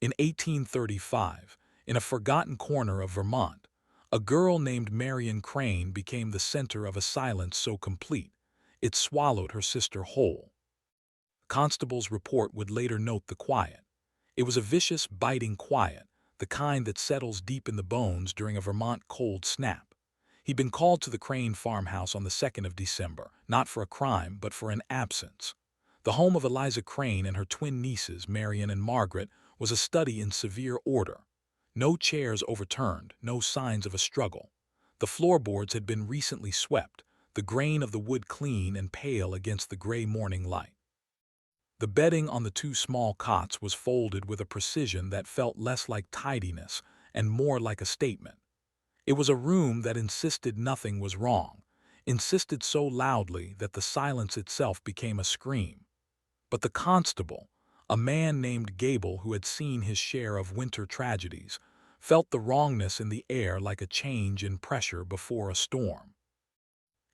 In 1835, in a forgotten corner of Vermont, a girl named Marion Crane became the center of a silence so complete, it swallowed her sister whole. Constable's report would later note the quiet. It was a vicious, biting quiet, the kind that settles deep in the bones during a Vermont cold snap. He'd been called to the Crane farmhouse on the 2nd of December, not for a crime, but for an absence. The home of Eliza Crane and her twin nieces, Marion and Margaret, was a study in severe order. No chairs overturned, no signs of a struggle. The floorboards had been recently swept, the grain of the wood clean and pale against the gray morning light. The bedding on the two small cots was folded with a precision that felt less like tidiness and more like a statement. It was a room that insisted nothing was wrong, insisted so loudly that the silence itself became a scream. But the constable, a man named Gable who had seen his share of winter tragedies, felt the wrongness in the air like a change in pressure before a storm.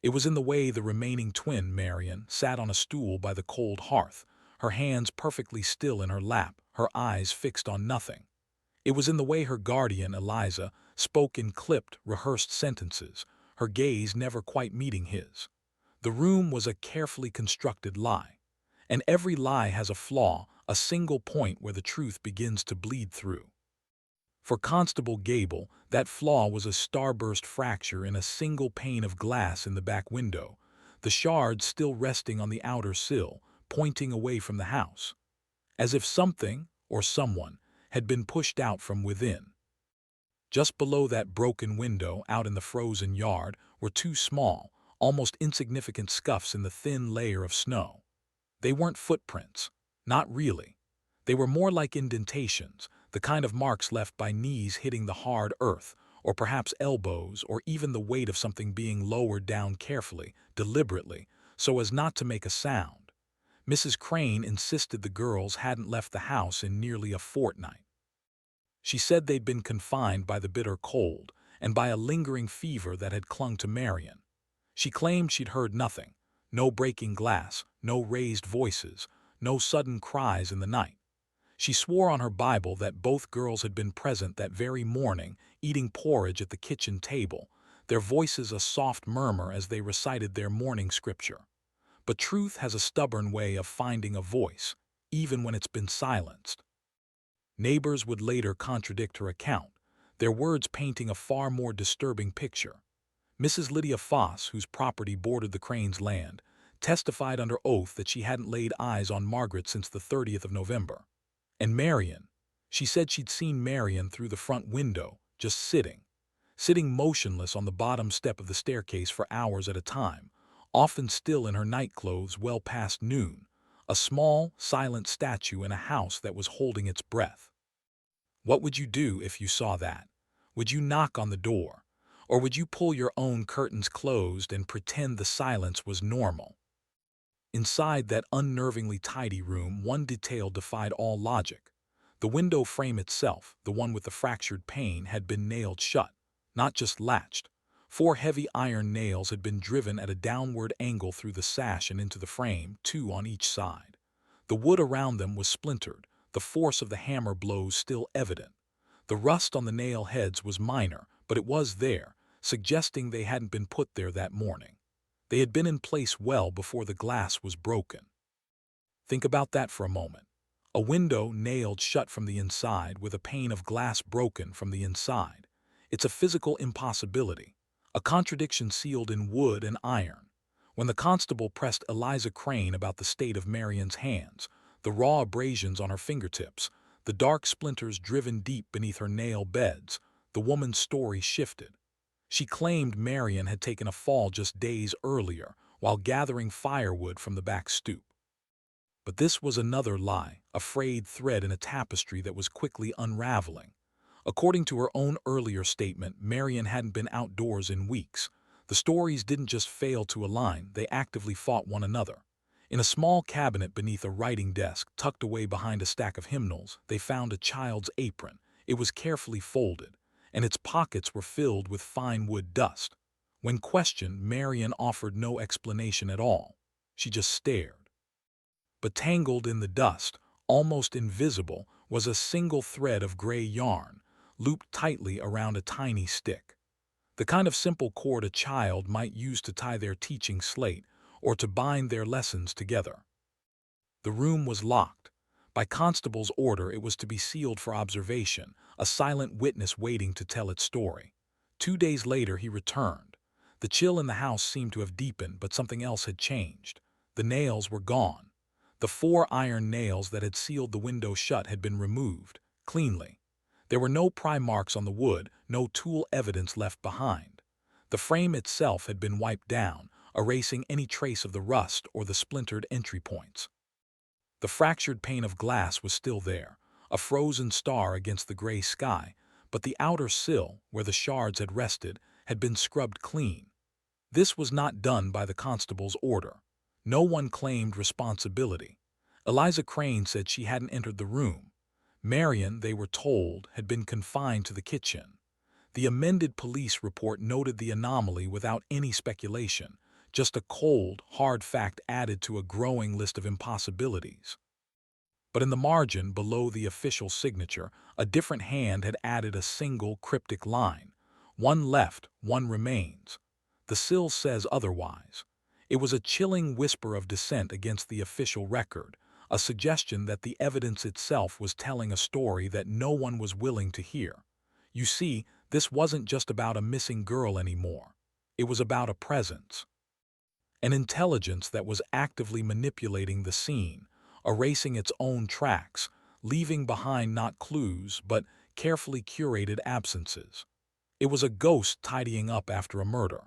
It was in the way the remaining twin, Marion, sat on a stool by the cold hearth, her hands perfectly still in her lap, her eyes fixed on nothing. It was in the way her guardian, Eliza, spoke in clipped, rehearsed sentences, her gaze never quite meeting his. The room was a carefully constructed lie. And every lie has a flaw, a single point where the truth begins to bleed through. For Constable Gable, that flaw was a starburst fracture in a single pane of glass in the back window, the shards still resting on the outer sill, pointing away from the house, as if something, or someone, had been pushed out from within. Just below that broken window, out in the frozen yard, were two small, almost insignificant scuffs in the thin layer of snow. They weren't footprints. Not really. They were more like indentations, the kind of marks left by knees hitting the hard earth, or perhaps elbows, or even the weight of something being lowered down carefully, deliberately, so as not to make a sound. Mrs. Crane insisted the girls hadn't left the house in nearly a fortnight. She said they'd been confined by the bitter cold and by a lingering fever that had clung to Marion. She claimed she'd heard nothing, no breaking glass, no raised voices, no sudden cries in the night. She swore on her Bible that both girls had been present that very morning, eating porridge at the kitchen table, their voices a soft murmur as they recited their morning scripture. But truth has a stubborn way of finding a voice, even when it's been silenced. Neighbors would later contradict her account, their words painting a far more disturbing picture. Mrs. Lydia Foss, whose property bordered the Cranes' land, testified under oath that she hadn't laid eyes on Margaret since the 30th of November. And Marion, she said she'd seen Marion through the front window, just sitting motionless on the bottom step of the staircase for hours at a time, often still in her nightclothes well past noon, a small, silent statue in a house that was holding its breath. What would you do if you saw that? Would you knock on the door? Or would you pull your own curtains closed and pretend the silence was normal? Inside that unnervingly tidy room, one detail defied all logic. The window frame itself, the one with the fractured pane, had been nailed shut, not just latched. 4 heavy iron nails had been driven at a downward angle through the sash and into the frame, 2 on each side. The wood around them was splintered, the force of the hammer blows still evident. The rust on the nail heads was minor, but it was there, suggesting they hadn't been put there that morning. They had been in place well before the glass was broken. Think about that for a moment. A window nailed shut from the inside with a pane of glass broken from the inside. It's a physical impossibility, a contradiction sealed in wood and iron. When the constable pressed Eliza Crane about the state of Marion's hands, the raw abrasions on her fingertips, the dark splinters driven deep beneath her nail beds, the woman's story shifted. She claimed Marion had taken a fall just days earlier while gathering firewood from the back stoop. But this was another lie, a frayed thread in a tapestry that was quickly unraveling. According to her own earlier statement, Marion hadn't been outdoors in weeks. The stories didn't just fail to align, they actively fought one another. In a small cabinet beneath a writing desk, tucked away behind a stack of hymnals, they found a child's apron. It was carefully folded, and its pockets were filled with fine wood dust. When questioned, Marion offered no explanation at all. She just stared. But tangled in the dust, almost invisible, was a single thread of gray yarn, looped tightly around a tiny stick. The kind of simple cord a child might use to tie their teaching slate or to bind their lessons together. The room was locked. By constable's order, it was to be sealed for observation, a silent witness waiting to tell its story. 2 days later, he returned. The chill in the house seemed to have deepened, but something else had changed. The nails were gone. The 4 iron nails that had sealed the window shut had been removed, cleanly. There were no pry marks on the wood, no tool evidence left behind. The frame itself had been wiped down, erasing any trace of the rust or the splintered entry points. The fractured pane of glass was still there, a frozen star against the gray sky, but the outer sill, where the shards had rested, had been scrubbed clean. This was not done by the constable's order. No one claimed responsibility. Eliza Crane said she hadn't entered the room. Marion, they were told, had been confined to the kitchen. The amended police report noted the anomaly without any speculation, just a cold, hard fact added to a growing list of impossibilities. But in the margin below the official signature, a different hand had added a single cryptic line. One left, one remains. The sill says otherwise. It was a chilling whisper of dissent against the official record, a suggestion that the evidence itself was telling a story that no one was willing to hear. You see, this wasn't just about a missing girl anymore. It was about a presence. An intelligence that was actively manipulating the scene, erasing its own tracks, leaving behind not clues but carefully curated absences. It was a ghost tidying up after a murder.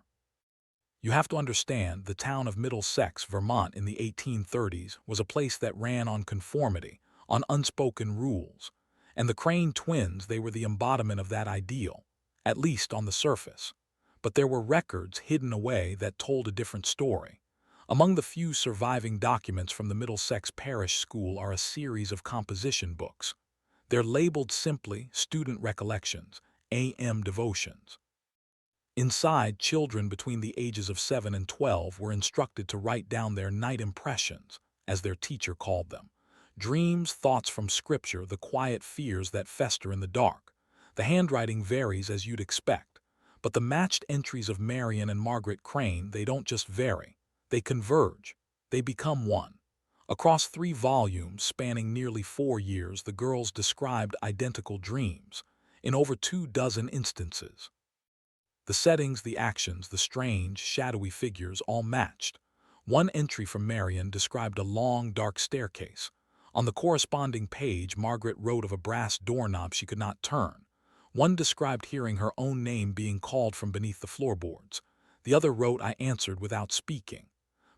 You have to understand, the town of Middlesex, Vermont in the 1830s was a place that ran on conformity, on unspoken rules. And the Crane twins, they were the embodiment of that ideal, at least on the surface. But there were records hidden away that told a different story. Among the few surviving documents from the Middlesex Parish School are a series of composition books. They're labeled simply Student Recollections, AM Devotions. Inside, children between the ages of 7 and 12 were instructed to write down their night impressions, as their teacher called them. Dreams, thoughts from Scripture, the quiet fears that fester in the dark. The handwriting varies as you'd expect, but the matched entries of Marion and Margaret Crane, they don't just vary. They converge. They become one. Across 3 volumes spanning nearly 4 years, the girls described identical dreams, in over 24 instances. The settings, the actions, the strange, shadowy figures all matched. One entry from Marion described a long, dark staircase. On the corresponding page, Margaret wrote of a brass doorknob she could not turn. One described hearing her own name being called from beneath the floorboards. The other wrote, "I answered without speaking."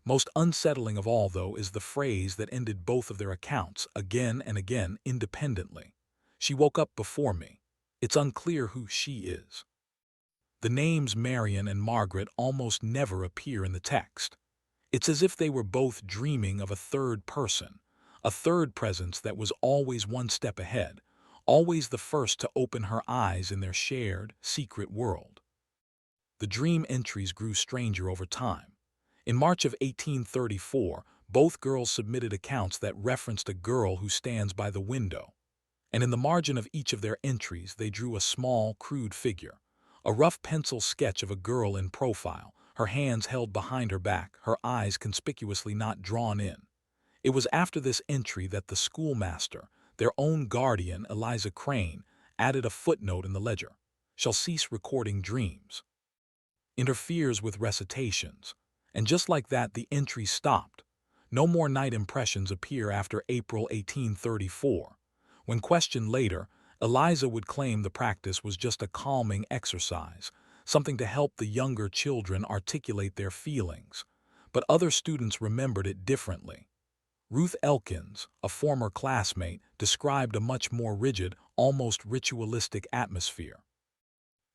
Most unsettling of all, though, is the phrase that ended both of their accounts, again and again, independently. "She woke up before me." It's unclear who she is. The names Marion and Margaret almost never appear in the text. It's as if they were both dreaming of a third person, a third presence that was always one step ahead, always the first to open her eyes in their shared, secret world. The dream entries grew stranger over time. In March of 1834, both girls submitted accounts that referenced a girl who stands by the window. And in the margin of each of their entries, they drew a small, crude figure. A rough pencil sketch of a girl in profile, her hands held behind her back, her eyes conspicuously not drawn in. It was after this entry that the schoolmaster, their own guardian, Eliza Crane, added a footnote in the ledger: "Shall cease recording dreams." Interferes with recitations. And just like that, the entries stopped. No more night impressions appear after April 1834. When questioned later, Eliza would claim the practice was just a calming exercise, something to help the younger children articulate their feelings. But other students remembered it differently. Ruth Elkins, a former classmate, described a much more rigid, almost ritualistic atmosphere.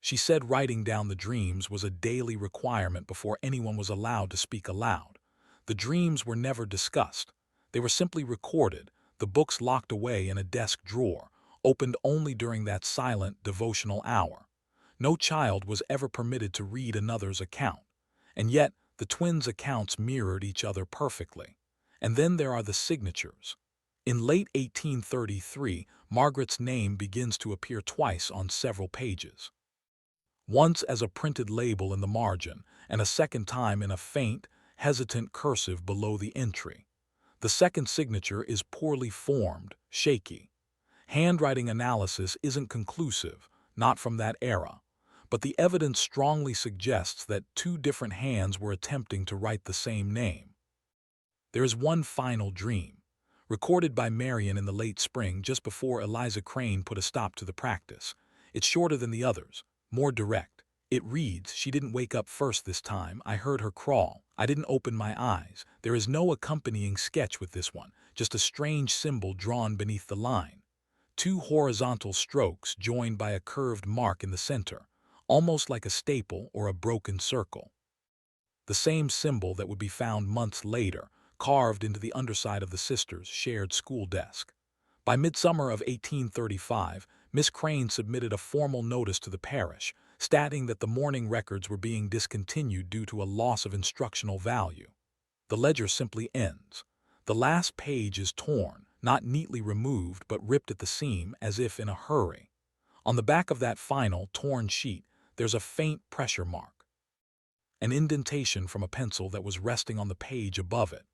She said writing down the dreams was a daily requirement before anyone was allowed to speak aloud. The dreams were never discussed. They were simply recorded, the books locked away in a desk drawer, opened only during that silent, devotional hour. No child was ever permitted to read another's account. And yet, the twins' accounts mirrored each other perfectly. And then there are the signatures. In late 1833, Margaret's name begins to appear twice on several pages. Once as a printed label in the margin, and a second time in a faint, hesitant cursive below the entry. The second signature is poorly formed, shaky. Handwriting analysis isn't conclusive, not from that era, but the evidence strongly suggests that two different hands were attempting to write the same name. There is one final dream, recorded by Marion in the late spring just before Eliza Crane put a stop to the practice. It's shorter than the others, more direct. It reads, "She didn't wake up first this time. I heard her crawl. I didn't open my eyes." There is no accompanying sketch with this one, just a strange symbol drawn beneath the line. Two horizontal strokes joined by a curved mark in the center, almost like a staple or a broken circle. The same symbol that would be found months later, carved into the underside of the sisters' shared school desk. By midsummer of 1835, Miss Crane submitted a formal notice to the parish, stating that the morning records were being discontinued due to a loss of instructional value. The ledger simply ends. The last page is torn, not neatly removed but ripped at the seam as if in a hurry. On the back of that final, torn sheet, there's a faint pressure mark. An indentation from a pencil that was resting on the page above it.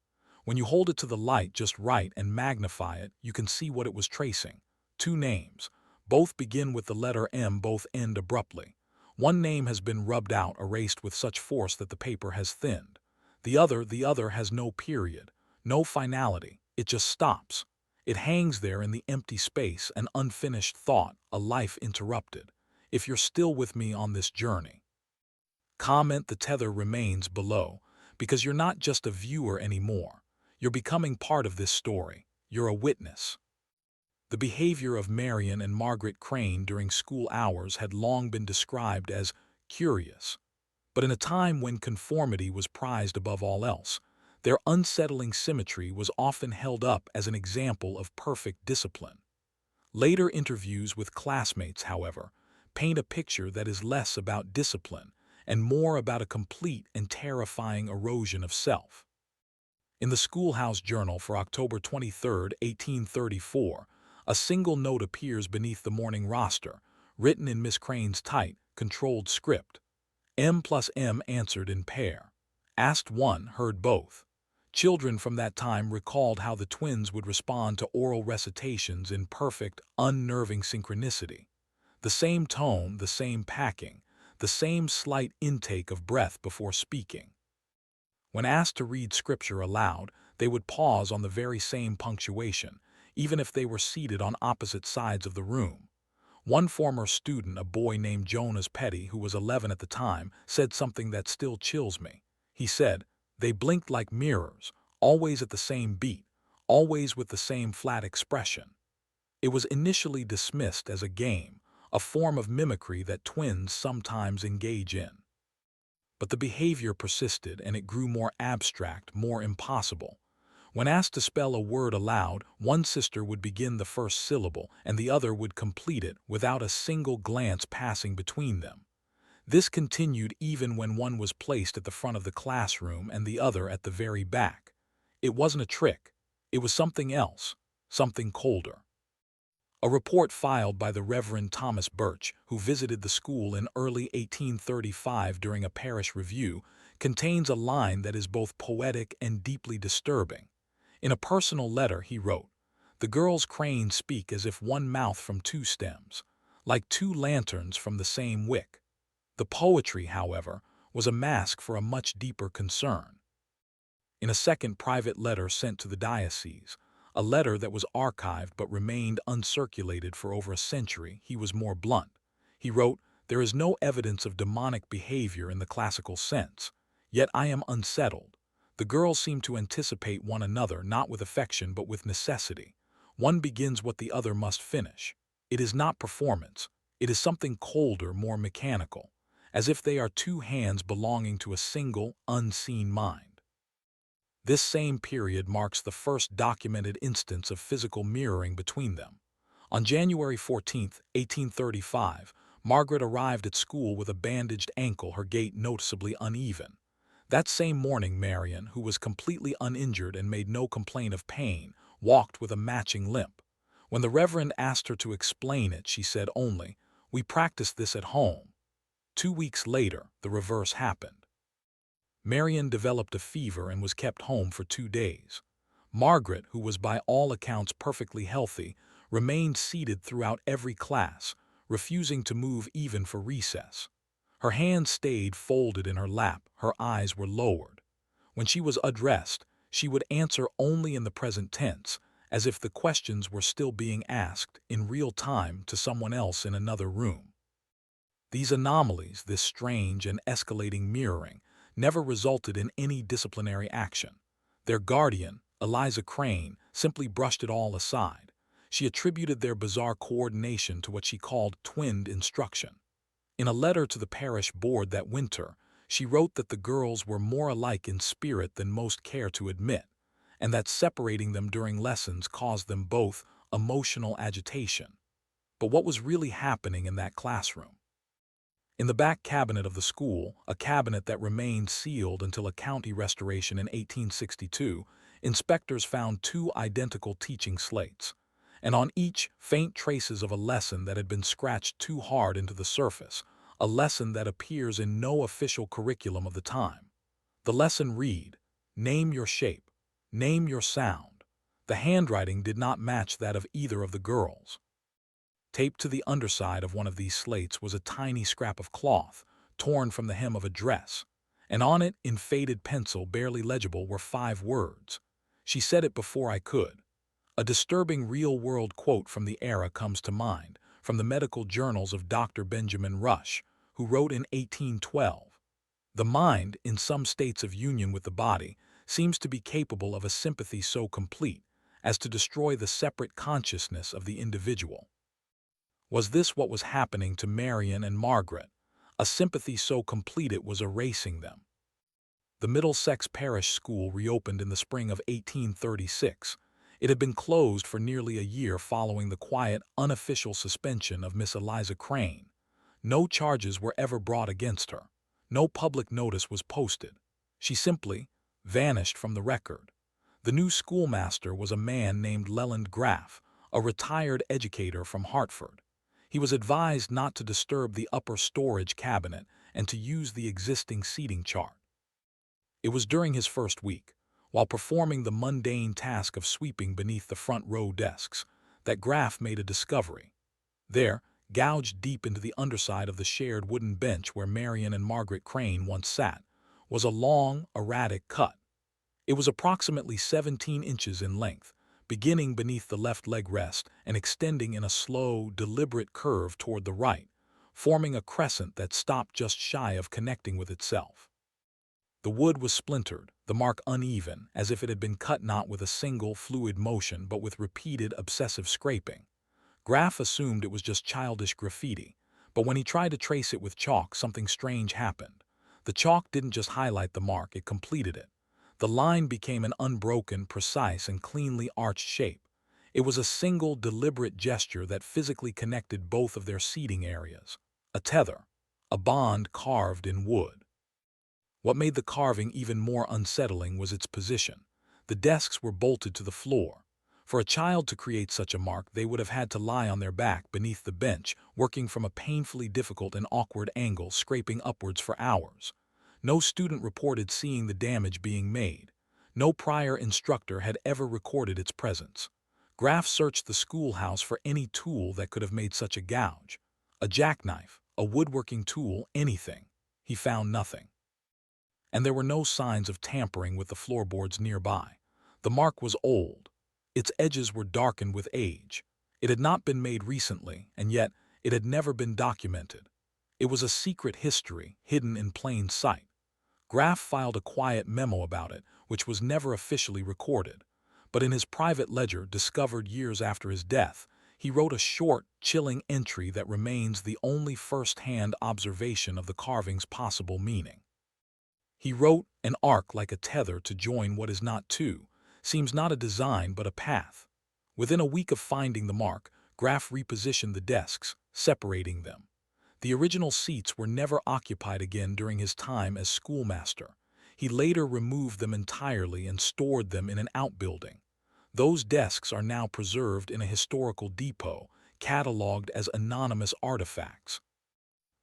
When you hold it to the light just right and magnify it, you can see what it was tracing. Two names. Both begin with the letter M, both end abruptly. One name has been rubbed out, erased with such force that the paper has thinned. The other has no period, no finality. It just stops. It hangs there in the empty space, an unfinished thought, a life interrupted. If you're still with me on this journey, comment. The tether remains below, because you're not just a viewer anymore. You're becoming part of this story. You're a witness. The behavior of Marion and Margaret Crane during school hours had long been described as curious. But in a time when conformity was prized above all else, their unsettling symmetry was often held up as an example of perfect discipline. Later interviews with classmates, however, paint a picture that is less about discipline and more about a complete and terrifying erosion of self. In the Schoolhouse Journal for October 23, 1834, a single note appears beneath the morning roster, written in Miss Crane's tight, controlled script. M plus M answered in pair. Asked one, heard both. Children from that time recalled how the twins would respond to oral recitations in perfect, unnerving synchronicity. The same tone, the same packing, the same slight intake of breath before speaking. When asked to read scripture aloud, they would pause on the very same punctuation, even if they were seated on opposite sides of the room. One former student, a boy named Jonas Petty, who was 11 at the time, said something that still chills me. He said, "They blinked like mirrors, always at the same beat, always with the same flat expression." It was initially dismissed as a game, a form of mimicry that twins sometimes engage in. But the behavior persisted, and it grew more abstract, more impossible. When asked to spell a word aloud, one sister would begin the first syllable, and the other would complete it without a single glance passing between them. This continued even when one was placed at the front of the classroom and the other at the very back. It wasn't a trick. It was something else, something colder. A report filed by the Reverend Thomas Birch, who visited the school in early 1835 during a parish review, contains a line that is both poetic and deeply disturbing. In a personal letter, he wrote, "The girls Crane speak as if one mouth from two stems, like two lanterns from the same wick." The poetry, however, was a mask for a much deeper concern. In a second private letter sent to the diocese, a letter that was archived but remained uncirculated for over a century, he was more blunt. He wrote, "There is no evidence of demonic behavior in the classical sense, yet I am unsettled. The girls seem to anticipate one another not with affection but with necessity. One begins what the other must finish. It is not performance. It is something colder, more mechanical, as if they are two hands belonging to a single, unseen mind." This same period marks the first documented instance of physical mirroring between them. On January 14, 1835, Margaret arrived at school with a bandaged ankle, her gait noticeably uneven. That same morning, Marion, who was completely uninjured and made no complaint of pain, walked with a matching limp. When the Reverend asked her to explain it, she said only, "We practiced this at home." 2 weeks later, the reverse happened. Marion developed a fever and was kept home for 2 days. Margaret, who was by all accounts perfectly healthy, remained seated throughout every class, refusing to move even for recess. Her hands stayed folded in her lap, her eyes were lowered. When she was addressed, she would answer only in the present tense, as if the questions were still being asked in real time to someone else in another room. These anomalies, this strange and escalating mirroring, never resulted in any disciplinary action. Their guardian, Eliza Crane, simply brushed it all aside. She attributed their bizarre coordination to what she called twinned instruction. In a letter to the parish board that winter, she wrote that the girls were more alike in spirit than most care to admit, and that separating them during lessons caused them both emotional agitation. But what was really happening in that classroom? In the back cabinet of the school, a cabinet that remained sealed until a county restoration in 1862, inspectors found two identical teaching slates, and on each faint traces of a lesson that had been scratched too hard into the surface, a lesson that appears in no official curriculum of the time. The lesson read, "Name your shape, name your sound." The handwriting did not match that of either of the girls. Taped to the underside of one of these slates was a tiny scrap of cloth, torn from the hem of a dress, and on it, in faded pencil barely legible, were 5 words. "She said it before I could." A disturbing real-world quote from the era comes to mind, from the medical journals of Dr. Benjamin Rush, who wrote in 1812, "The mind, in some states of union with the body, seems to be capable of a sympathy so complete as to destroy the separate consciousness of the individual." Was this what was happening to Marion and Margaret? A sympathy so complete it was erasing them. The Middlesex Parish School reopened in the spring of 1836. It had been closed for nearly a year following the quiet, unofficial suspension of Miss Eliza Crane. No charges were ever brought against her. No public notice was posted. She simply vanished from the record. The new schoolmaster was a man named Leland Graff, a retired educator from Hartford. He was advised not to disturb the upper storage cabinet and to use the existing seating chart. It was during his first week, while performing the mundane task of sweeping beneath the front row desks, that Graff made a discovery. There, gouged deep into the underside of the shared wooden bench where Marion and Margaret Crane once sat, was a long, erratic cut. It was approximately 17 inches in length, beginning beneath the left leg rest and extending in a slow, deliberate curve toward the right, forming a crescent that stopped just shy of connecting with itself. The wood was splintered, the mark uneven, as if it had been cut not with a single, fluid motion but with repeated, obsessive scraping. Graff assumed it was just childish graffiti, but when he tried to trace it with chalk, something strange happened. The chalk didn't just highlight the mark, it completed it. The line became an unbroken, precise, and cleanly arched shape. It was a single, deliberate gesture that physically connected both of their seating areas. A tether, a bond carved in wood. What made the carving even more unsettling was its position. The desks were bolted to the floor. For a child to create such a mark, they would have had to lie on their back beneath the bench, working from a painfully difficult and awkward angle, scraping upwards for hours. No student reported seeing the damage being made. No prior instructor had ever recorded its presence. Graff searched the schoolhouse for any tool that could have made such a gouge. A jackknife, a woodworking tool, anything. He found nothing. And there were no signs of tampering with the floorboards nearby. The mark was old. Its edges were darkened with age. It had not been made recently, and yet it had never been documented. It was a secret history, hidden in plain sight. Graff filed a quiet memo about it, which was never officially recorded. But in his private ledger, discovered years after his death, he wrote a short, chilling entry that remains the only first-hand observation of the carving's possible meaning. He wrote, "An arc like a tether to join what is not two, seems not a design but a path." Within a week of finding the mark, Graff repositioned the desks, separating them. The original seats were never occupied again during his time as schoolmaster. He later removed them entirely and stored them in an outbuilding. Those desks are now preserved in a historical depot, cataloged as anonymous artifacts.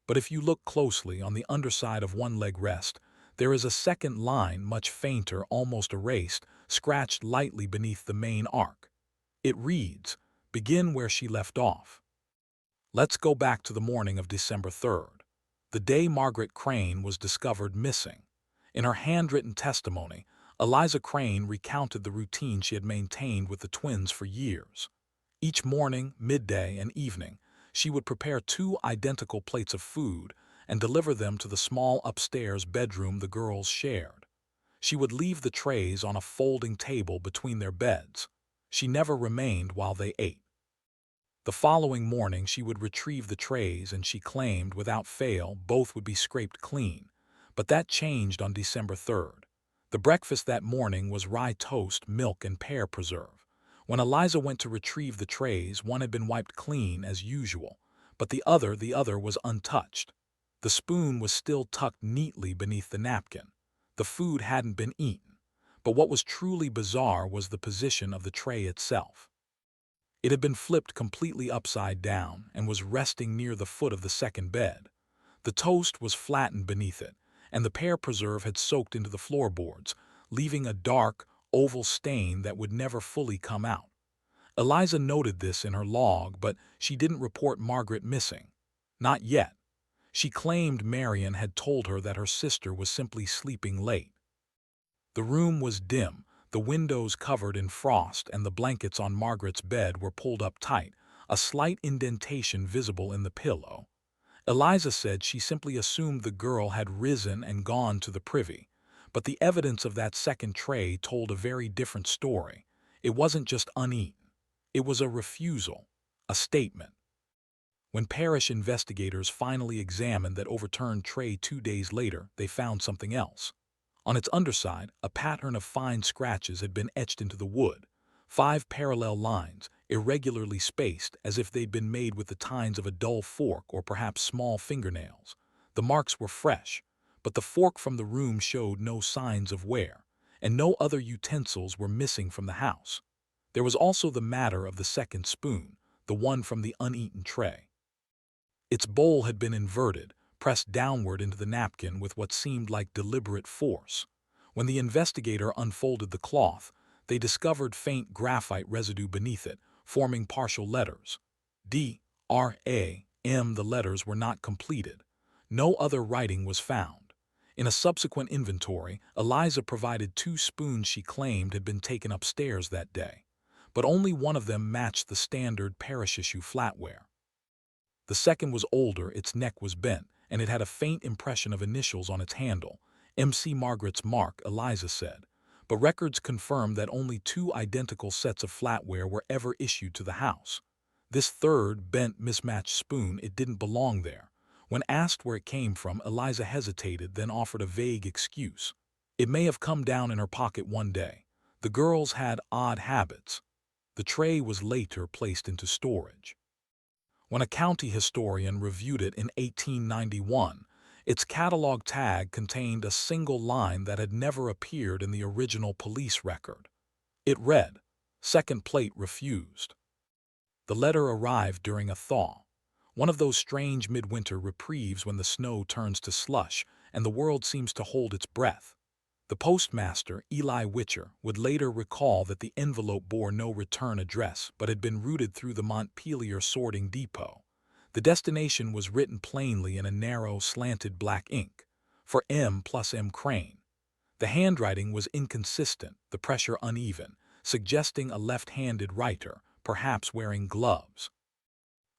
But if you look closely on the underside of one leg rest, there is a second line, much fainter, almost erased, scratched lightly beneath the main arc. It reads, "Begin where she left off." Let's go back to the morning of December 3rd, the day Margaret Crane was discovered missing. In her handwritten testimony, Eliza Crane recounted the routine she had maintained with the twins for years. Each morning, midday, and evening, she would prepare two identical plates of food and deliver them to the small upstairs bedroom the girls shared. She would leave the trays on a folding table between their beds. She never remained while they ate. The following morning she would retrieve the trays, and she claimed, without fail, both would be scraped clean. But that changed on December 3rd. The breakfast that morning was rye toast, milk, and pear preserve. When Eliza went to retrieve the trays, one had been wiped clean as usual, but the other was untouched. The spoon was still tucked neatly beneath the napkin. The food hadn't been eaten. But what was truly bizarre was the position of the tray itself. It had been flipped completely upside down and was resting near the foot of the second bed. The toast was flattened beneath it, and the pear preserve had soaked into the floorboards, leaving a dark, oval stain that would never fully come out. Eliza noted this in her log, but she didn't report Margaret missing. Not yet. She claimed Marion had told her that her sister was simply sleeping late. The room was dim, the windows covered in frost, and the blankets on Margaret's bed were pulled up tight, a slight indentation visible in the pillow. Eliza said she simply assumed the girl had risen and gone to the privy, but the evidence of that second tray told a very different story. It wasn't just uneaten. It was a refusal, a statement. When parish investigators finally examined that overturned tray 2 days later, they found something else. On its underside, a pattern of fine scratches had been etched into the wood, 5 parallel lines, irregularly spaced as if they'd been made with the tines of a dull fork or perhaps small fingernails. The marks were fresh, but the fork from the room showed no signs of wear, and no other utensils were missing from the house. There was also the matter of the second spoon, the one from the uneaten tray. Its bowl had been inverted, pressed downward into the napkin with what seemed like deliberate force. When the investigator unfolded the cloth, they discovered faint graphite residue beneath it, forming partial letters. D, R, A, M. The letters were not completed. No other writing was found. In a subsequent inventory, Eliza provided 2 spoons she claimed had been taken upstairs that day, but only one of them matched the standard parish-issue flatware. The second was older, its neck was bent, and it had a faint impression of initials on its handle. MC Margaret's mark, Eliza said. But records confirmed that only 2 identical sets of flatware were ever issued to the house. This third, bent, mismatched spoon, it didn't belong there. When asked where it came from, Eliza hesitated, then offered a vague excuse. It may have come down in her pocket one day. The girls had odd habits. The tray was later placed into storage. When a county historian reviewed it in 1891, its catalog tag contained a single line that had never appeared in the original police record. It read, "Second plate refused." The letter arrived during a thaw, one of those strange midwinter reprieves when the snow turns to slush and the world seems to hold its breath. The postmaster, Eli Witcher, would later recall that the envelope bore no return address but had been routed through the Montpelier sorting depot. The destination was written plainly in a narrow, slanted black ink, for M+M Crane. The handwriting was inconsistent, the pressure uneven, suggesting a left-handed writer, perhaps wearing gloves.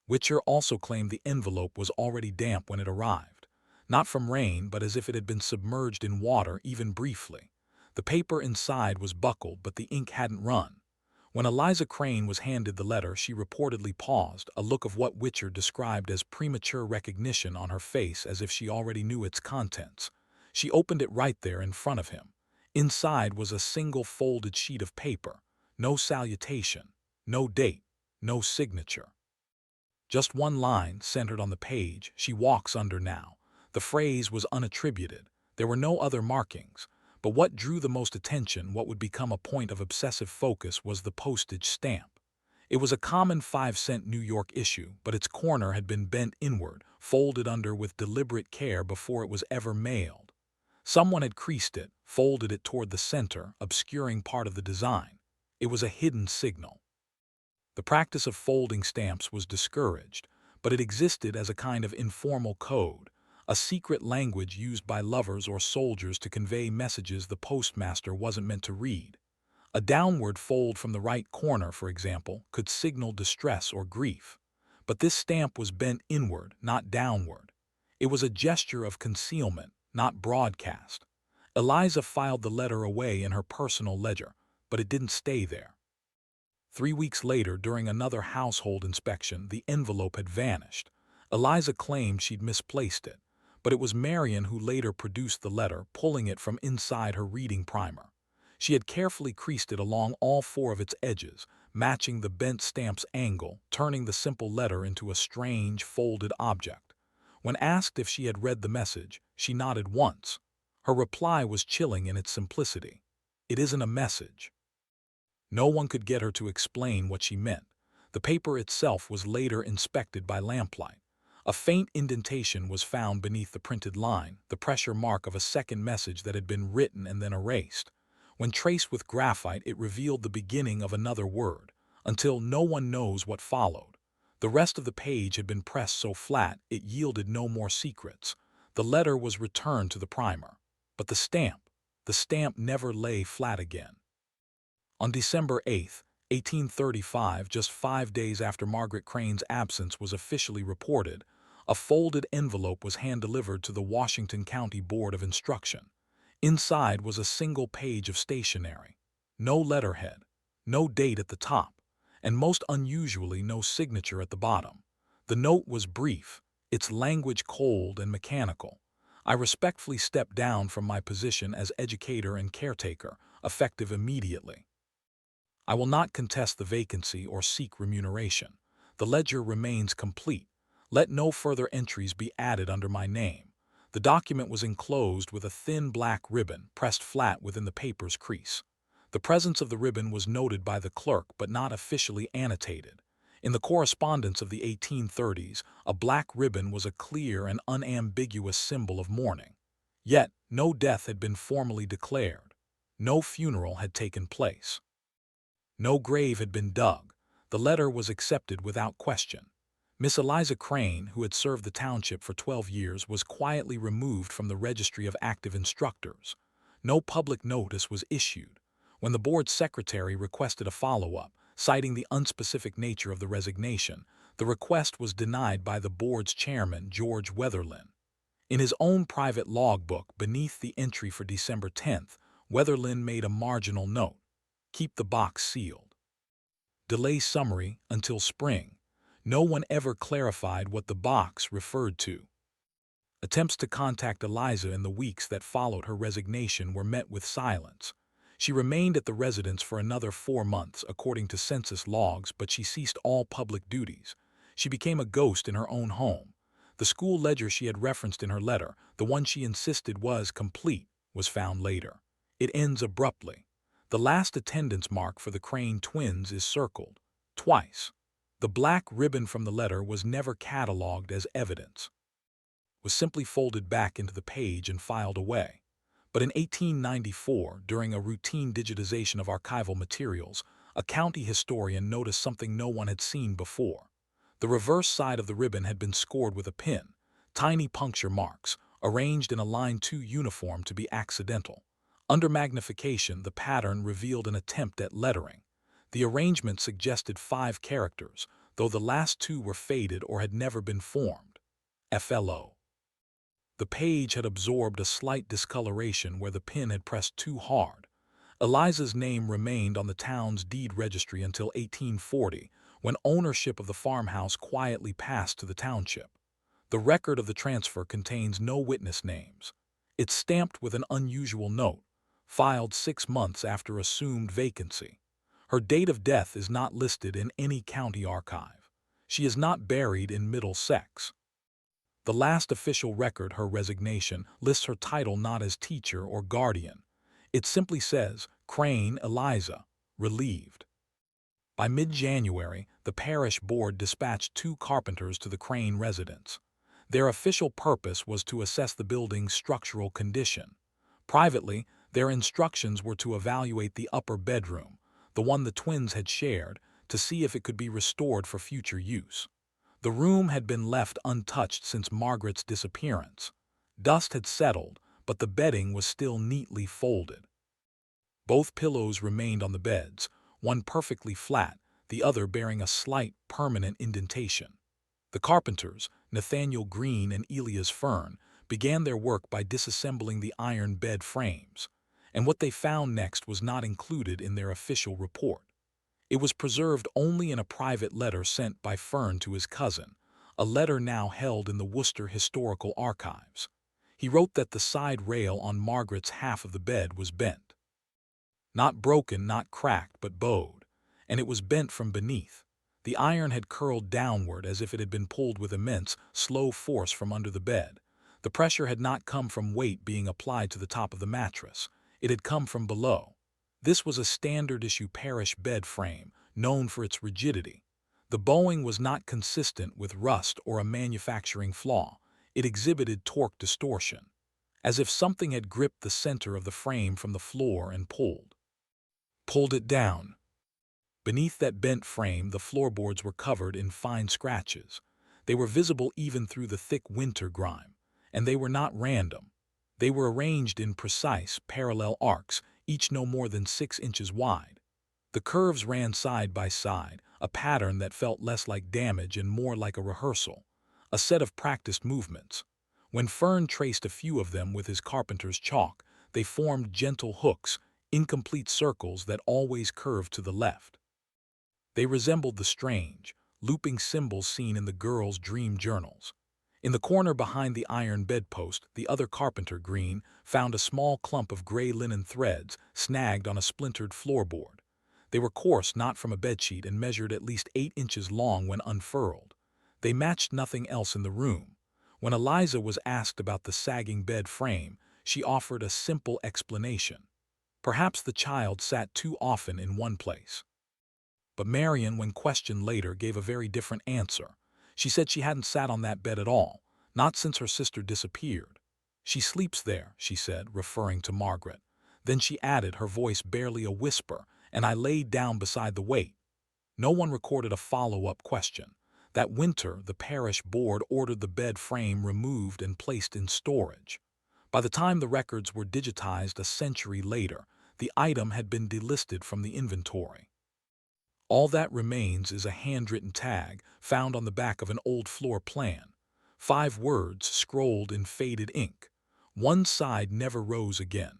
Witcher also claimed the envelope was already damp when it arrived. Not from rain, but as if it had been submerged in water even briefly. The paper inside was buckled, but the ink hadn't run. When Eliza Crane was handed the letter, she reportedly paused, a look of what Witcher described as premature recognition on her face, as if she already knew its contents. She opened it right there in front of him. Inside was a single folded sheet of paper. No salutation, no date, no signature. Just one line centered on the page, "She walks under now." The phrase was unattributed. There were no other markings, But what drew the most attention, what would become a point of obsessive focus, was the postage stamp. It was a common 5-cent New York issue, but its corner had been bent inward, folded under with deliberate care before it was ever mailed. Someone had creased it, folded it toward the center, obscuring part of the design. It was a hidden signal. The practice of folding stamps was discouraged, but it existed as a kind of informal code, a secret language used by lovers or soldiers to convey messages the postmaster wasn't meant to read. A downward fold from the right corner, for example, could signal distress or grief. But this stamp was bent inward, not downward. It was a gesture of concealment, not broadcast. Eliza filed the letter away in her personal ledger, but it didn't stay there. 3 weeks later, during another household inspection, the envelope had vanished. Eliza claimed she'd misplaced it, but it was Marion who later produced the letter, pulling it from inside her reading primer. She had carefully creased it along all 4 of its edges, matching the bent stamp's angle, turning the simple letter into a strange, folded object. When asked if she had read the message, she nodded once. Her reply was chilling in its simplicity. "It isn't a message." No one could get her to explain what she meant. The paper itself was later inspected by lamplight. A faint indentation was found beneath the printed line, the pressure mark of a second message that had been written and then erased. When traced with graphite, it revealed the beginning of another word, until no one knows what followed. The rest of the page had been pressed so flat it yielded no more secrets. The letter was returned to the primer. But the stamp never lay flat again. On December 8, 1835, just 5 days after Margaret Crane's absence was officially reported, a folded envelope was hand-delivered to the Washington County Board of Instruction. Inside was a single page of stationery. No letterhead, no date at the top, and most unusually no signature at the bottom. The note was brief, its language cold and mechanical. "I respectfully step down from my position as educator and caretaker, effective immediately. I will not contest the vacancy or seek remuneration. The ledger remains complete. Let no further entries be added under my name." The document was enclosed with a thin black ribbon pressed flat within the paper's crease. The presence of the ribbon was noted by the clerk but not officially annotated. In the correspondence of the 1830s, a black ribbon was a clear and unambiguous symbol of mourning. Yet, no death had been formally declared. No funeral had taken place. No grave had been dug. The letter was accepted without question. Miss Eliza Crane, who had served the township for 12 years, was quietly removed from the registry of active instructors. No public notice was issued. When the board secretary requested a follow-up, citing the unspecific nature of the resignation, the request was denied by the board's chairman, George Weatherlin. In his own private logbook beneath the entry for December 10th, Weatherlin made a marginal note: "Keep the box sealed. Delay summary until spring." No one ever clarified what the box referred to. Attempts to contact Eliza in the weeks that followed her resignation were met with silence. She remained at the residence for another 4 months, according to census logs, but she ceased all public duties. She became a ghost in her own home. The school ledger she had referenced in her letter, the one she insisted was complete, was found later. It ends abruptly. The last attendance mark for the Crane twins is circled twice. The black ribbon from the letter was never catalogued as evidence. It was simply folded back into the page and filed away. But in 1894, during a routine digitization of archival materials, a county historian noticed something no one had seen before. The reverse side of the ribbon had been scored with a pin, tiny puncture marks, arranged in a line too uniform to be accidental. Under magnification, the pattern revealed an attempt at lettering. The arrangement suggested 5 characters, though the last 2 were faded or had never been formed. FLO. The page had absorbed a slight discoloration where the pen had pressed too hard. Eliza's name remained on the town's deed registry until 1840, when ownership of the farmhouse quietly passed to the township. The record of the transfer contains no witness names. It's stamped with an unusual note, filed 6 months after assumed vacancy. Her date of death is not listed in any county archive. She is not buried in Middlesex. The last official record, her resignation, lists her title not as teacher or guardian. It simply says, Crane, Eliza, relieved. By mid-January, the parish board dispatched 2 carpenters to the Crane residence. Their official purpose was to assess the building's structural condition. Privately, their instructions were to evaluate the upper bedroom, the one the twins had shared, to see if it could be restored for future use. The room had been left untouched since Margaret's disappearance. Dust had settled, but the bedding was still neatly folded. Both pillows remained on the beds, one perfectly flat, the other bearing a slight, permanent indentation. The carpenters, Nathaniel Green and Elias Fern, began their work by disassembling the iron bed frames, and what they found next was not included in their official report. It was preserved only in a private letter sent by Fern to his cousin, a letter now held in the Worcester Historical Archives. He wrote that the side rail on Margaret's half of the bed was bent. Not broken, not cracked, but bowed, and it was bent from beneath. The iron had curled downward as if it had been pulled with immense, slow force from under the bed. The pressure had not come from weight being applied to the top of the mattress. It had come from below. This was a standard-issue parish bed frame, known for its rigidity. The bowing was not consistent with rust or a manufacturing flaw. It exhibited torque distortion, as if something had gripped the center of the frame from the floor and pulled it down. Beneath that bent frame, the floorboards were covered in fine scratches. They were visible even through the thick winter grime, and they were not random. They were arranged in precise, parallel arcs, each no more than 6 inches wide. The curves ran side by side, a pattern that felt less like damage and more like a rehearsal, a set of practiced movements. When Fern traced a few of them with his carpenter's chalk, they formed gentle hooks, incomplete circles that always curved to the left. They resembled the strange, looping symbols seen in the girls' dream journals. In the corner behind the iron bedpost, the other carpenter, Green, found a small clump of gray linen threads snagged on a splintered floorboard. They were coarse, not from a bedsheet, and measured at least 8 inches long when unfurled. They matched nothing else in the room. When Eliza was asked about the sagging bed frame, she offered a simple explanation. Perhaps the child sat too often in one place. But Marian, when questioned later, gave a very different answer. She said she hadn't sat on that bed at all, not since her sister disappeared. She sleeps there, she said, referring to Margaret. Then she added, her voice barely a whisper, and I laid down beside the weight. No one recorded a follow-up question. That winter, the parish board ordered the bed frame removed and placed in storage. By the time the records were digitized a century later, the item had been delisted from the inventory. All that remains is a handwritten tag found on the back of an old floor plan. 5 words scrolled in faded ink. One side never rose again.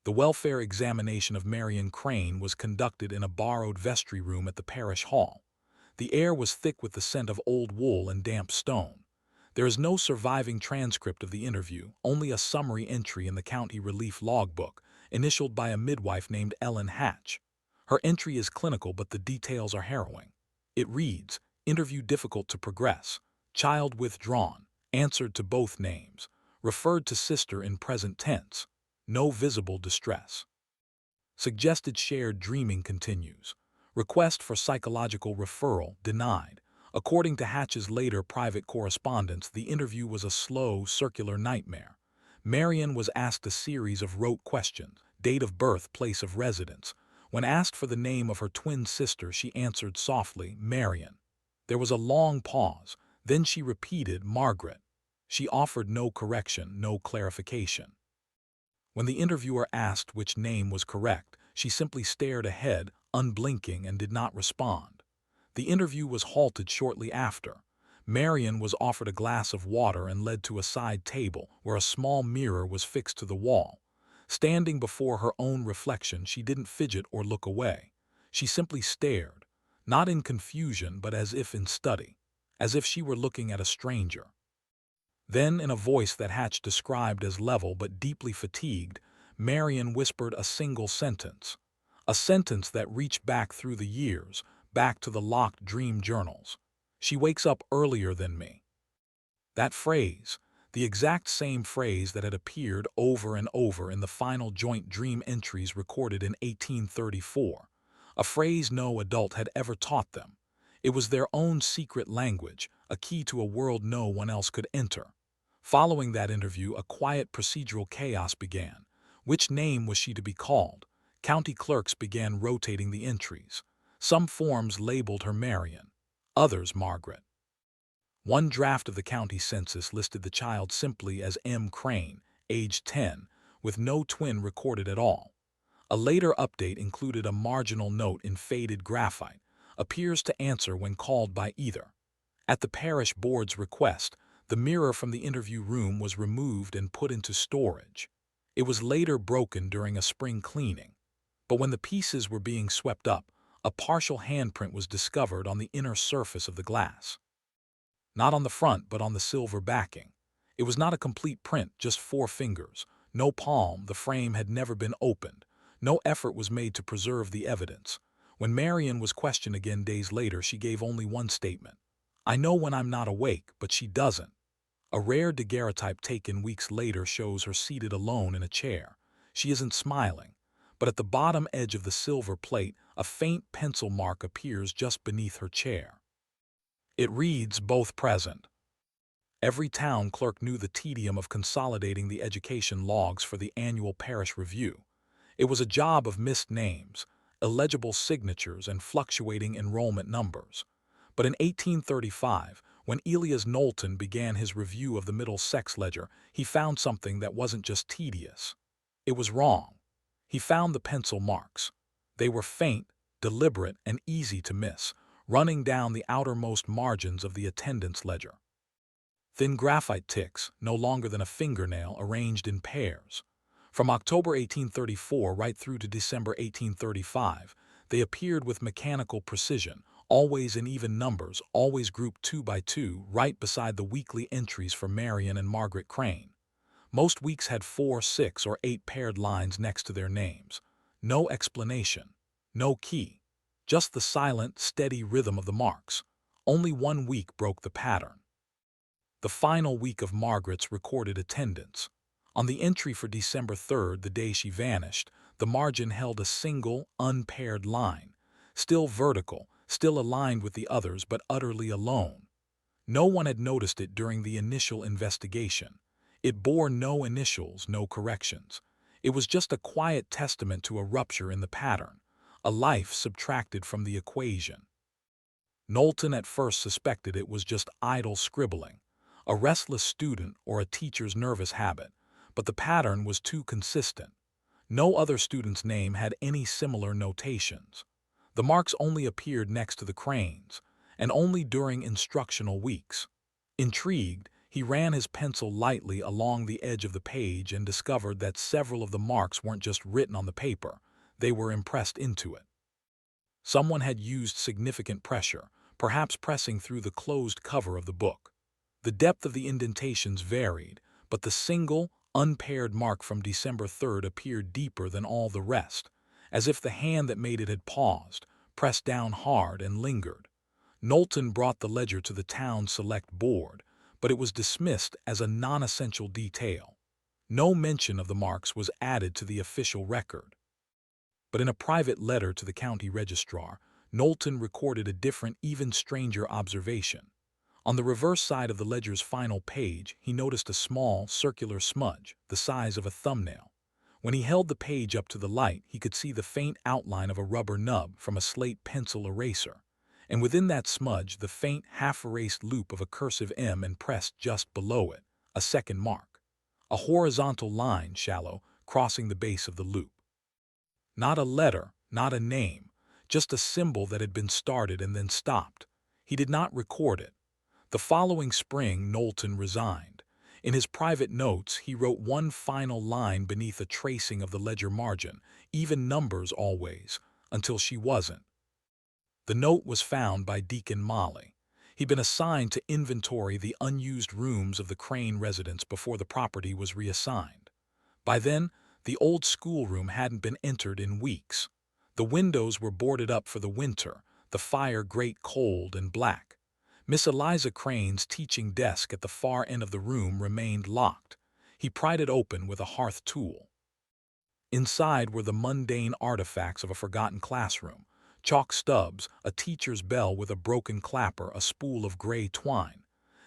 The welfare examination of Marion Crane was conducted in a borrowed vestry room at the parish hall. The air was thick with the scent of old wool and damp stone. There is no surviving transcript of the interview, only a summary entry in the county relief logbook, initialed by a midwife named Ellen Hatch. Her entry is clinical, but the details are harrowing. It reads, interview difficult to progress, child withdrawn, answered to both names, referred to sister in present tense, no visible distress. Suggested shared dreaming continues. Request for psychological referral denied. According to Hatch's later private correspondence, the interview was a slow, circular nightmare. Marian was asked a series of rote questions, date of birth, place of residence. When asked for the name of her twin sister, she answered softly, Marian. There was a long pause, then she repeated, Margaret. She offered no correction, no clarification. When the interviewer asked which name was correct, she simply stared ahead, unblinking, and did not respond. The interview was halted shortly after. Marian was offered a glass of water and led to a side table where a small mirror was fixed to the wall. Standing before her own reflection, she didn't fidget or look away. She simply stared, not in confusion but as if in study, as if she were looking at a stranger. Then, in a voice that Hatch described as level but deeply fatigued, Marian whispered a single sentence. A sentence that reached back through the years, back to the locked dream journals. She wakes up earlier than me. That phrase, the exact same phrase that had appeared over and over in the final joint dream entries recorded in 1834, a phrase no adult had ever taught them. It was their own secret language, a key to a world no one else could enter. Following that interview, a quiet procedural chaos began. Which name was she to be called? County clerks began rotating the entries. Some forms labeled her Marion, others Margaret. One draft of the county census listed the child simply as M. Crane, age 10, with no twin recorded at all. A later update included a marginal note in faded graphite, appears to answer when called by either. At the parish board's request, the mirror from the interview room was removed and put into storage. It was later broken during a spring cleaning. But when the pieces were being swept up, a partial handprint was discovered on the inner surface of the glass. Not on the front, but on the silver backing. It was not a complete print, just 4 fingers. No palm, the frame had never been opened. No effort was made to preserve the evidence. When Marion was questioned again days later, she gave only one statement. "I know when I'm not awake, but she doesn't." A rare daguerreotype taken weeks later shows her seated alone in a chair. She isn't smiling, but at the bottom edge of the silver plate, a faint pencil mark appears just beneath her chair. It reads, "Both present." Every town clerk knew the tedium of consolidating the education logs for the annual parish review. It was a job of missed names, illegible signatures, and fluctuating enrollment numbers. But in 1835, when Elias Knowlton began his review of the Middlesex ledger, he found something that wasn't just tedious. It was wrong. He found the pencil marks. They were faint, deliberate, and easy to miss, running down the outermost margins of the attendance ledger. Thin graphite ticks, no longer than a fingernail, arranged in pairs. From October 1834 right through to December 1835, they appeared with mechanical precision, always in even numbers, always grouped 2 by 2, right beside the weekly entries for Marion and Margaret Crane. Most weeks had 4, 6, or 8 paired lines next to their names. No explanation, no key. Just the silent, steady rhythm of the marks. Only one week broke the pattern. The final week of Margaret's recorded attendance. On the entry for December 3rd, the day she vanished, the margin held a single, unpaired line. Still vertical, still aligned with the others, but utterly alone. No one had noticed it during the initial investigation. It bore no initials, no corrections. It was just a quiet testament to a rupture in the pattern. A life subtracted from the equation. Knowlton at first suspected it was just idle scribbling, a restless student or a teacher's nervous habit, but the pattern was too consistent. No other student's name had any similar notations. The marks only appeared next to the Cranes, and only during instructional weeks. Intrigued, he ran his pencil lightly along the edge of the page and discovered that several of the marks weren't just written on the paper, they were impressed into it. Someone had used significant pressure, perhaps pressing through the closed cover of the book. The depth of the indentations varied, but the single, unpaired mark from December 3rd appeared deeper than all the rest, as if the hand that made it had paused, pressed down hard, and lingered. Knowlton brought the ledger to the town select board, but it was dismissed as a non-essential detail. No mention of the marks was added to the official record. But in a private letter to the county registrar, Knowlton recorded a different, even stranger observation. On the reverse side of the ledger's final page, he noticed a small, circular smudge, the size of a thumbnail. When he held the page up to the light, he could see the faint outline of a rubber nub from a slate pencil eraser, and within that smudge the faint, half-erased loop of a cursive M impressed just below it, a second mark. A horizontal line, shallow, crossing the base of the loop. Not a letter, not a name, just a symbol that had been started and then stopped. He did not record it. The following spring, Knowlton resigned. In his private notes, he wrote one final line beneath a tracing of the ledger margin, even numbers always, until she wasn't. The note was found by Deacon Molly. He'd been assigned to inventory the unused rooms of the Crane residence before the property was reassigned. By then, the old schoolroom hadn't been entered in weeks. The windows were boarded up for the winter, the fire grate cold and black. Miss Eliza Crane's teaching desk at the far end of the room remained locked. He pried it open with a hearth tool. Inside were the mundane artifacts of a forgotten classroom: chalk stubs, a teacher's bell with a broken clapper, a spool of gray twine.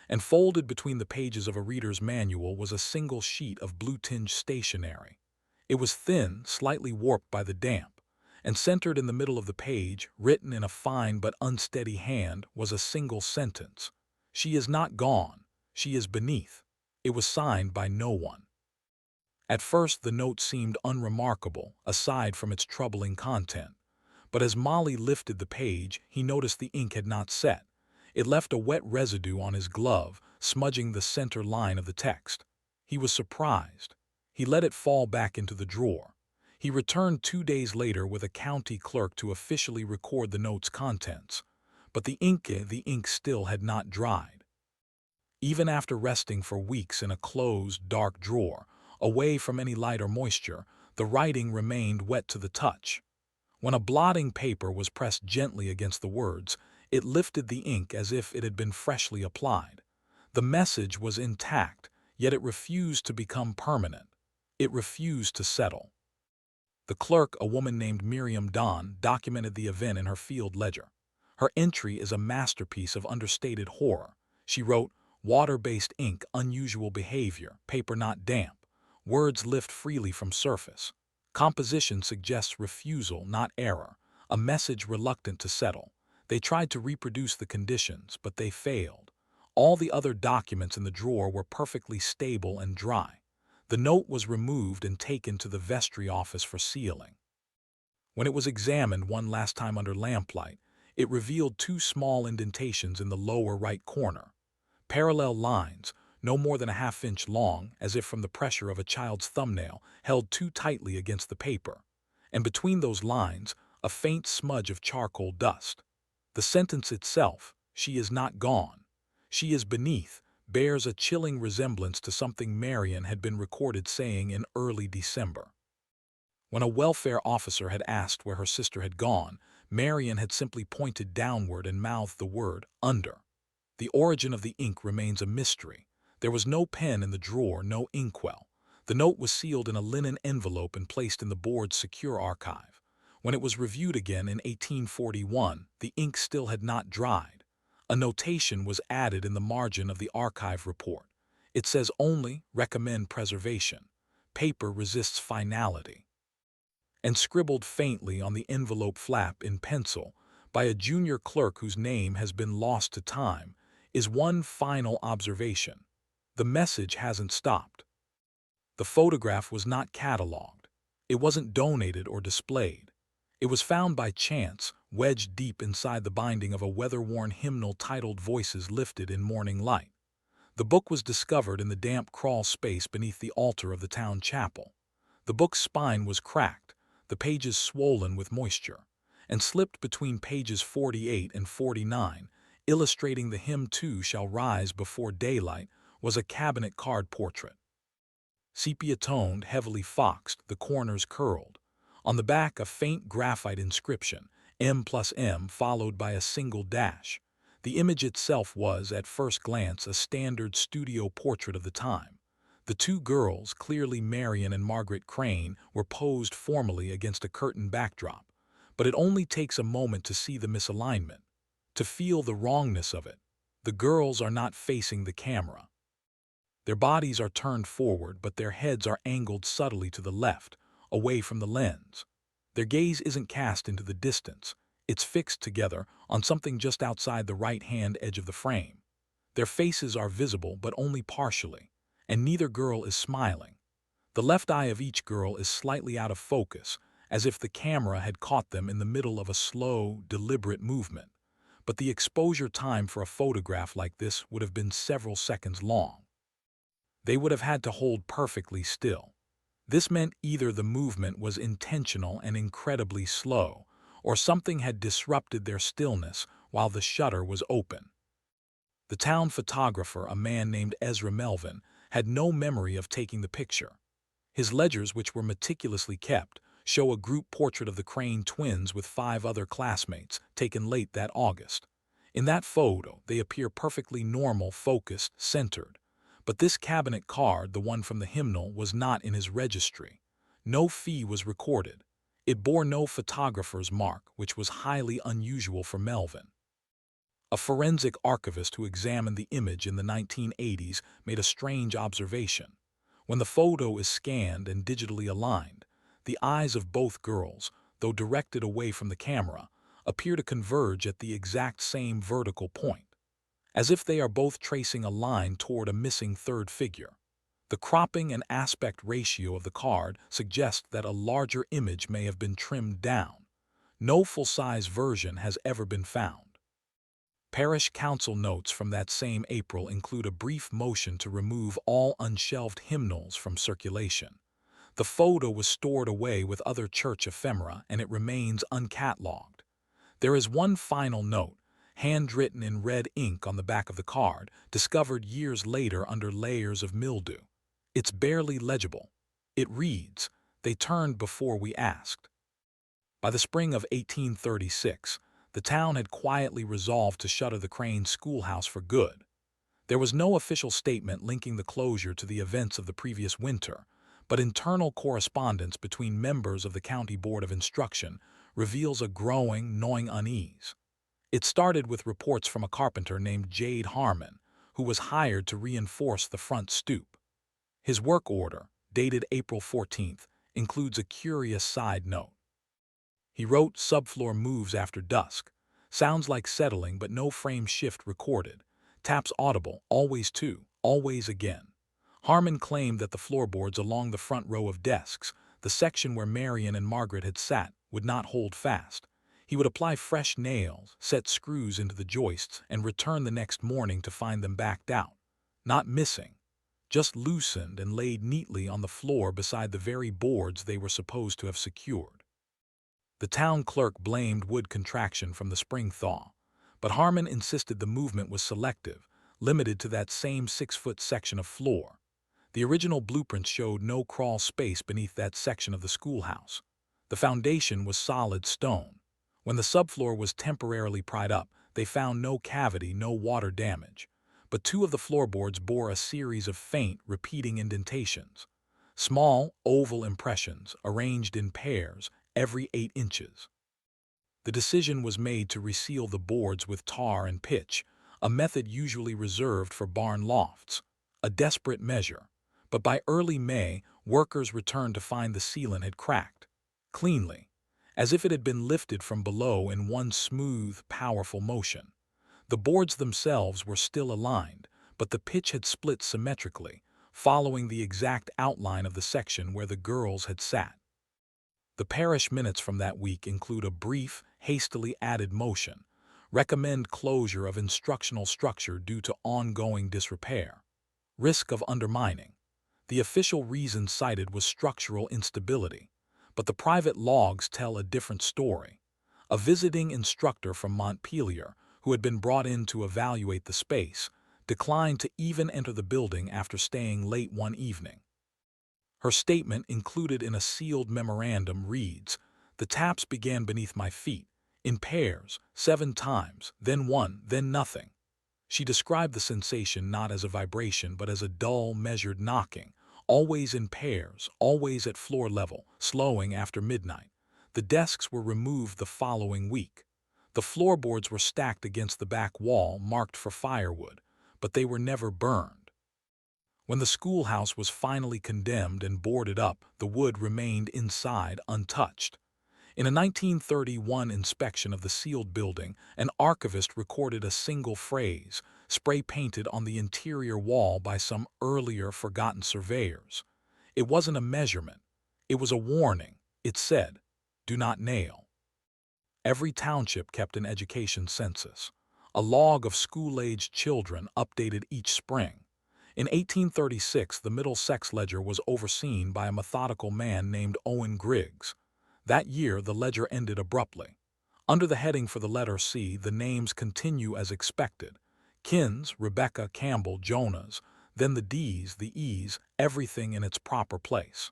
And folded between the pages of a reader's manual was a single sheet of blue-tinged stationery. It was thin, slightly warped by the damp, and centered in the middle of the page, written in a fine but unsteady hand, was a single sentence. "She is not gone. She is beneath." It was signed by no one. At first the note seemed unremarkable, aside from its troubling content. But as Molly lifted the page, he noticed the ink had not set. It left a wet residue on his glove, smudging the center line of the text. He was surprised. He let it fall back into the drawer. He returned 2 days later with a county clerk to officially record the note's contents. But the ink still had not dried. Even after resting for weeks in a closed, dark drawer, away from any light or moisture, the writing remained wet to the touch. When a blotting paper was pressed gently against the words, it lifted the ink as if it had been freshly applied. The message was intact, yet it refused to become permanent. It refused to settle. The clerk, a woman named Miriam Don, documented the event in her field ledger. Her entry is a masterpiece of understated horror. She wrote, "Water-based ink, unusual behavior, paper not damp. Words lift freely from surface. Composition suggests refusal, not error. A message reluctant to settle. They tried to reproduce the conditions, but they failed. All the other documents in the drawer were perfectly stable and dry. The note was removed and taken to the vestry office for sealing. When it was examined one last time under lamplight, it revealed 2 small indentations in the lower right corner. Parallel lines, no more than a half-inch long, as if from the pressure of a child's thumbnail, held too tightly against the paper. And between those lines, a faint smudge of charcoal dust. The sentence itself, "She is not gone. She is beneath," bears a chilling resemblance to something Marion had been recorded saying in early December. When a welfare officer had asked where her sister had gone, Marion had simply pointed downward and mouthed the word, "under." The origin of the ink remains a mystery. There was no pen in the drawer, no inkwell. The note was sealed in a linen envelope and placed in the board's secure archive. When it was reviewed again in 1841, the ink still had not dried. A notation was added in the margin of the archive report. It says only, "Recommend preservation. Paper resists finality." And scribbled faintly on the envelope flap in pencil, by a junior clerk whose name has been lost to time, is one final observation: the message hasn't stopped. The photograph was not catalogued. It wasn't donated or displayed. It was found by chance, wedged deep inside the binding of a weather-worn hymnal titled "Voices Lifted in Morning Light." The book was discovered in the damp crawl space beneath the altar of the town chapel. The book's spine was cracked, the pages swollen with moisture, and slipped between pages 48 and 49, illustrating "The hymn too shall rise before daylight," was a cabinet card portrait. Sepia-toned, heavily foxed, the corners curled. On the back, a faint graphite inscription, M+M, followed by a single dash. The image itself was, at first glance, a standard studio portrait of the time. The 2 girls, clearly Marion and Margaret Crane, were posed formally against a curtain backdrop. But it only takes a moment to see the misalignment, to feel the wrongness of it. The girls are not facing the camera. Their bodies are turned forward, but their heads are angled subtly to the left, away from the lens. Their gaze isn't cast into the distance. It's fixed together on something just outside the right-hand edge of the frame. Their faces are visible, but only partially, and neither girl is smiling. The left eye of each girl is slightly out of focus, as if the camera had caught them in the middle of a slow, deliberate movement. But the exposure time for a photograph like this would have been several seconds long. They would have had to hold perfectly still. This meant either the movement was intentional and incredibly slow, or something had disrupted their stillness while the shutter was open. The town photographer, a man named Ezra Melvin, had no memory of taking the picture. His ledgers, which were meticulously kept, show a group portrait of the Crane twins with 5 other classmates, taken late that August. In that photo, they appear perfectly normal, focused, centered. But this cabinet card, the one from the hymnal, was not in his registry. No fee was recorded. It bore no photographer's mark, which was highly unusual for Melvin. A forensic archivist who examined the image in the 1980s made a strange observation. When the photo is scanned and digitally aligned, the eyes of both girls, though directed away from the camera, appear to converge at the exact same vertical point, as if they are both tracing a line toward a missing third figure. The cropping and aspect ratio of the card suggests that a larger image may have been trimmed down. No full-size version has ever been found. Parish council notes from that same April include a brief motion to remove all unshelved hymnals from circulation. The photo was stored away with other church ephemera and it remains uncatalogued. There is one final note, handwritten in red ink on the back of the card, discovered years later under layers of mildew. It's barely legible. It reads, "They turned before we asked." By the spring of 1836, the town had quietly resolved to shutter the Crane schoolhouse for good. There was no official statement linking the closure to the events of the previous winter, but internal correspondence between members of the County Board of Instruction reveals a growing, gnawing unease. It started with reports from a carpenter named Jade Harmon, who was hired to reinforce the front stoop. His work order, dated April 14th, includes a curious side note. He wrote, "Subfloor moves after dusk. Sounds like settling but no frame shift recorded. Taps audible, always two, always again." Harmon claimed that the floorboards along the front row of desks, the section where Marion and Margaret had sat, would not hold fast. He would apply fresh nails, set screws into the joists, and return the next morning to find them backed out. Not missing, just loosened and laid neatly on the floor beside the very boards they were supposed to have secured. The town clerk blamed wood contraction from the spring thaw, but Harmon insisted the movement was selective, limited to that same 6-foot section of floor. The original blueprint showed no crawl space beneath that section of the schoolhouse. The foundation was solid stone. When the subfloor was temporarily pried up, they found no cavity, no water damage. But two of the floorboards bore a series of faint, repeating indentations. Small, oval impressions, arranged in pairs, every 8 inches. The decision was made to reseal the boards with tar and pitch, a method usually reserved for barn lofts. A desperate measure. But by early May, workers returned to find the sealant had cracked. Cleanly, as if it had been lifted from below in one smooth, powerful motion. The boards themselves were still aligned, but the pitch had split symmetrically, following the exact outline of the section where the girls had sat. The parish minutes from that week include a brief, hastily added motion, recommend closure of instructional structure due to ongoing disrepair, risk of undermining. The official reason cited was structural instability, but the private logs tell a different story. A visiting instructor from Montpelier, who had been brought in to evaluate the space, declined to even enter the building after staying late one evening. Her statement, included in a sealed memorandum, reads, "The taps began beneath my feet, in pairs, 7 times, then one, then nothing." She described the sensation not as a vibration but as a dull, measured knocking, always in pairs, always at floor level, slowing after midnight. The desks were removed the following week. The floorboards were stacked against the back wall, marked for firewood, but they were never burned. When the schoolhouse was finally condemned and boarded up, the wood remained inside untouched. In a 1931 inspection of the sealed building, an archivist recorded a single phrase, spray-painted on the interior wall by some earlier forgotten surveyors. It wasn't a measurement. It was a warning. It said, "Do not nail." Every township kept an education census, a log of school-aged children updated each spring. In 1836, the Middlesex ledger was overseen by a methodical man named Owen Griggs. That year, the ledger ended abruptly. Under the heading for the letter C, the names continue as expected. Kins, Rebecca, Campbell, Jonas, then the D's, the E's, everything in its proper place.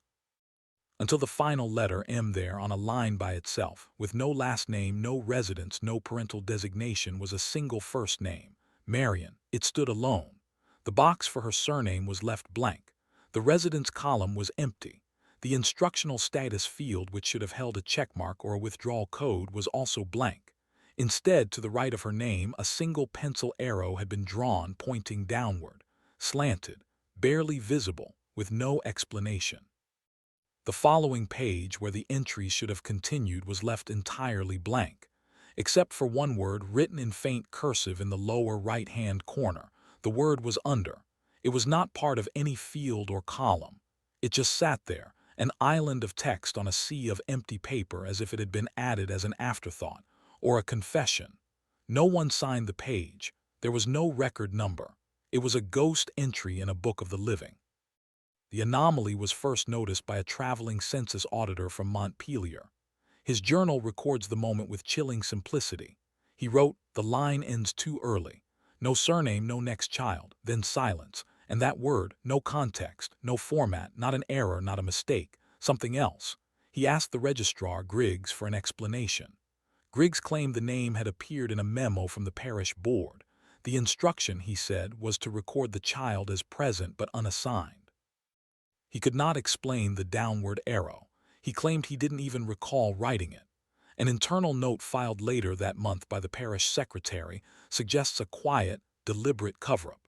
until the final letter M there on a line by itself, with no last name, no residence, no parental designation, was a single first name, Marion. It stood alone. The box for her surname was left blank. The residence column was empty. The instructional status field, which should have held a checkmark or a withdrawal code, was also blank. Instead, to the right of her name, a single pencil arrow had been drawn pointing downward, slanted, barely visible, with no explanation. The following page, where the entries should have continued, was left entirely blank, except for one word written in faint cursive in the lower right-hand corner. The word was under. It was not part of any field or column. It just sat there, an island of text on a sea of empty paper, as if it had been added as an afterthought, or a confession. No one signed the page. There was no record number. It was a ghost entry in a book of the living. The anomaly was first noticed by a traveling census auditor from Montpelier. His journal records the moment with chilling simplicity. He wrote, "The line ends too early. No surname, no next child," then silence, and that word, no context, no format, not an error, not a mistake, something else. He asked the registrar, Griggs, for an explanation. Griggs claimed the name had appeared in a memo from the parish board. The instruction, he said, was to record the child as present but unassigned. He could not explain the downward arrow. He claimed he didn't even recall writing it. An internal note filed later that month by the parish secretary suggests a quiet, deliberate cover-up.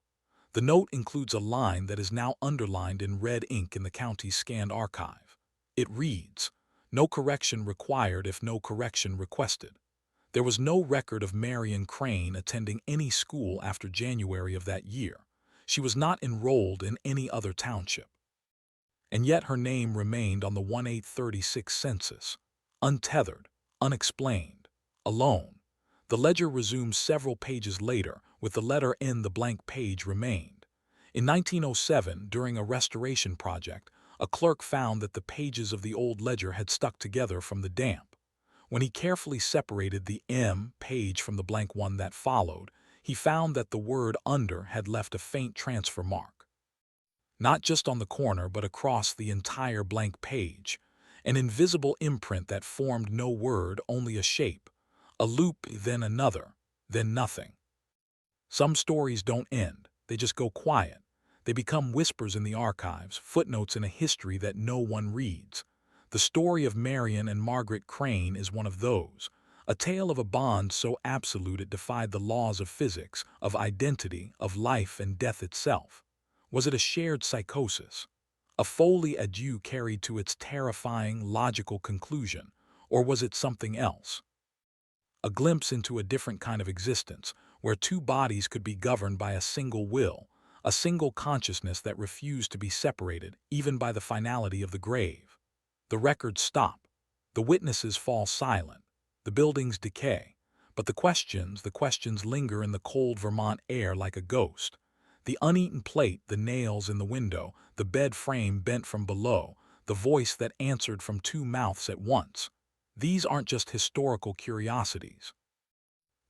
The note includes a line that is now underlined in red ink in the county's scanned archive. It reads, "No correction required if no correction requested." There was no record of Marion Crane attending any school after January of that year. She was not enrolled in any other township. And yet her name remained on the 1836 census, untethered, unexplained, alone. The ledger resumes several pages later, with the letter N. The blank page remained. In 1907, during a restoration project, a clerk found that the pages of the old ledger had stuck together from the damp. When he carefully separated the M page from the blank one that followed, he found that the word under had left a faint transfer mark. Not just on the corner, but across the entire blank page. An invisible imprint that formed no word, only a shape. A loop, then another, then nothing. Some stories don't end. They just go quiet. They become whispers in the archives, footnotes in a history that no one reads. The story of Marion and Margaret Crane is one of those. A tale of a bond so absolute it defied the laws of physics, of identity, of life and death itself. Was it a shared psychosis? A Foley adieu carried to its terrifying, logical conclusion? Or was it something else? A glimpse into a different kind of existence, where two bodies could be governed by a single will, a single consciousness that refused to be separated, even by the finality of the grave. The records stop. The witnesses fall silent. The buildings decay. But the questions linger in the cold Vermont air like a ghost. The uneaten plate, the nails in the window, the bed frame bent from below, the voice that answered from two mouths at once. These aren't just historical curiosities.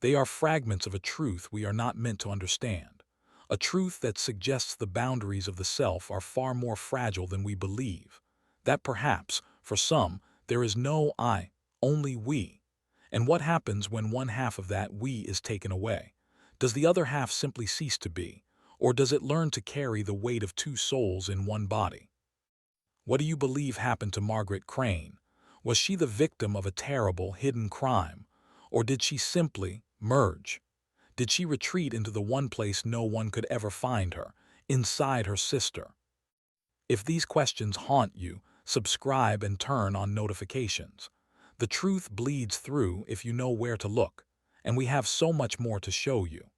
They are fragments of a truth we are not meant to understand. A truth that suggests the boundaries of the self are far more fragile than we believe. That perhaps, for some, there is no I, only we. And what happens when one half of that we is taken away? Does the other half simply cease to be? Or does it learn to carry the weight of two souls in one body? What do you believe happened to Margaret Crane? Was she the victim of a terrible, hidden crime? Or did she simply merge? Did she retreat into the one place no one could ever find her, inside her sister? If these questions haunt you, subscribe and turn on notifications. The truth bleeds through if you know where to look, and we have so much more to show you.